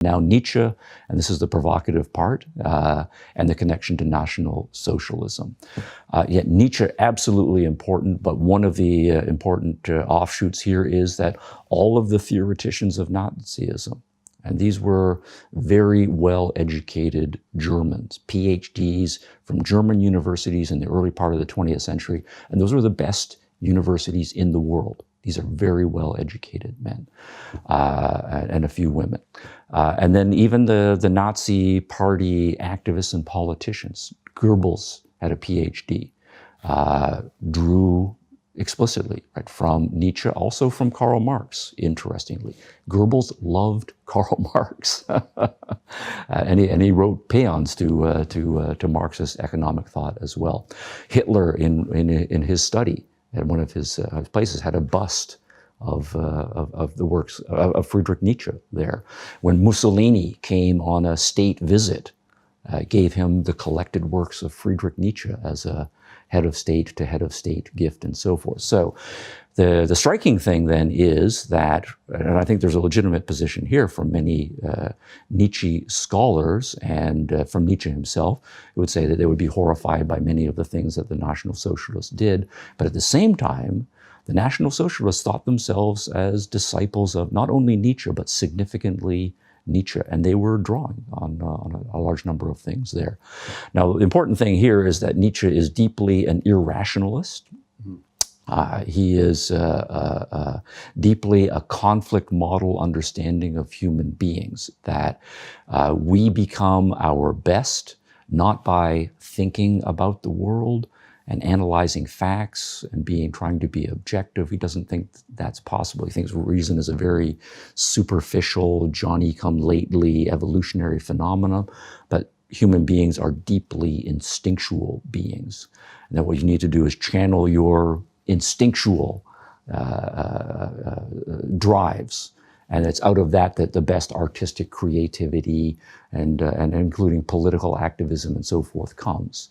Now Nietzsche, and this is the provocative part, and the connection to National Socialism. Yet Nietzsche, absolutely important, but one of the important offshoots here is that all of the theoreticians of Nazism, and these were very well-educated Germans, PhDs from German universities in the early part of the 20th century, and those were the best universities in the world. These are very well-educated men, and a few women. And then even the Nazi party activists and politicians, Goebbels had a PhD, drew explicitly, right, from Nietzsche, also from Karl Marx, interestingly. Goebbels loved Karl Marx, and he wrote paeans to Marxist economic thought as well. Hitler, in his study, at one of his places, had a bust of the works of Friedrich Nietzsche there. When Mussolini came on a state visit, gave him the collected works of Friedrich Nietzsche as a head of state to head of state gift and so forth. So the striking thing then is that, and I think there's a legitimate position here from many Nietzsche scholars and from Nietzsche himself, who would say that they would be horrified by many of the things that the National Socialists did. But at the same time, the National Socialists thought themselves as disciples of not only Nietzsche, but significantly Nietzsche, and they were drawing on a large number of things there. Now, the important thing here is that Nietzsche is deeply an irrationalist. He is deeply a conflict model understanding of human beings, that we become our best not by thinking about the world and analyzing facts and trying to be objective. He doesn't think that's possible. He thinks reason is a very superficial, Johnny-come-lately evolutionary phenomenon, but human beings are deeply instinctual beings. And that what you need to do is channel your instinctual drives. And it's out of that the best artistic creativity and including political activism and so forth comes.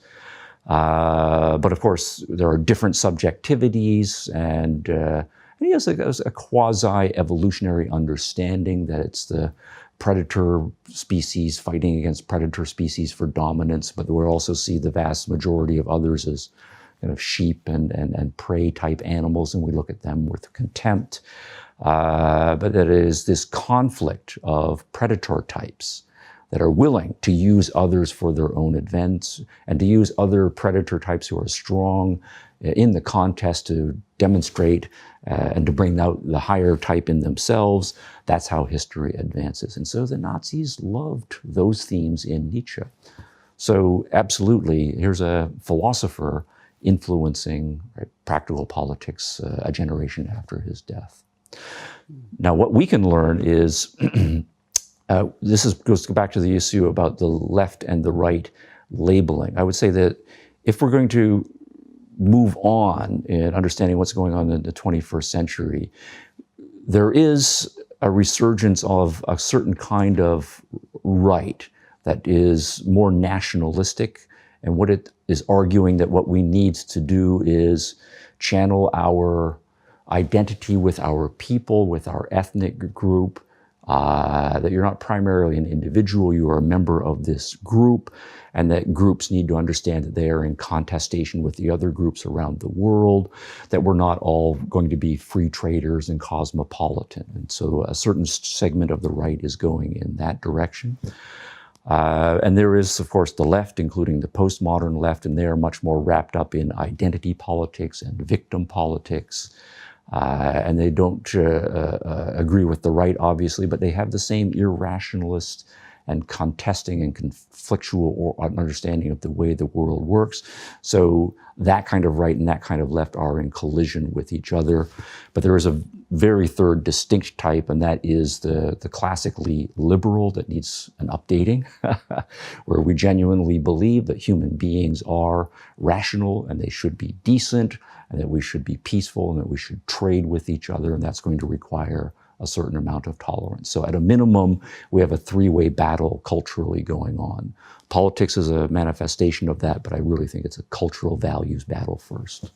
But of course, there are different subjectivities, and he has a quasi-evolutionary understanding that it's the predator species fighting against predator species for dominance, but we also see the vast majority of others as kind of sheep and prey type animals, and we look at them with contempt. But that it is this conflict of predator types that are willing to use others for their own advance and to use other predator types who are strong in the contest to demonstrate and to bring out the higher type in themselves. That's how history advances. And so the Nazis loved those themes in Nietzsche. So absolutely, here's a philosopher influencing, right, practical politics a generation after his death. Now, what we can learn is goes back to the issue about the left and the right labeling. I would say that if we're going to move on in understanding what's going on in the 21st century, there is a resurgence of a certain kind of right that is more nationalistic, and what it is arguing that what we need to do is channel our identity with our people, with our ethnic group, that you're not primarily an individual, you are a member of this group, and that groups need to understand that they are in contestation with the other groups around the world, that we're not all going to be free traders and cosmopolitan. And so a certain segment of the right is going in that direction. And there is, of course, the left, including the postmodern left, and they are much more wrapped up in identity politics and victim politics. And they don't agree with the right, obviously, but they have the same irrationalist and contesting and conflictual understanding of the way the world works. So that kind of right and that kind of left are in collision with each other. But there is a very third distinct type, and that is the classically liberal that needs an updating, where we genuinely believe that human beings are rational and they should be decent, and that we should be peaceful, and that we should trade with each other, and that's going to require a certain amount of tolerance. So at a minimum, we have a three-way battle culturally going on. Politics is a manifestation of that, but I really think it's a cultural values battle first.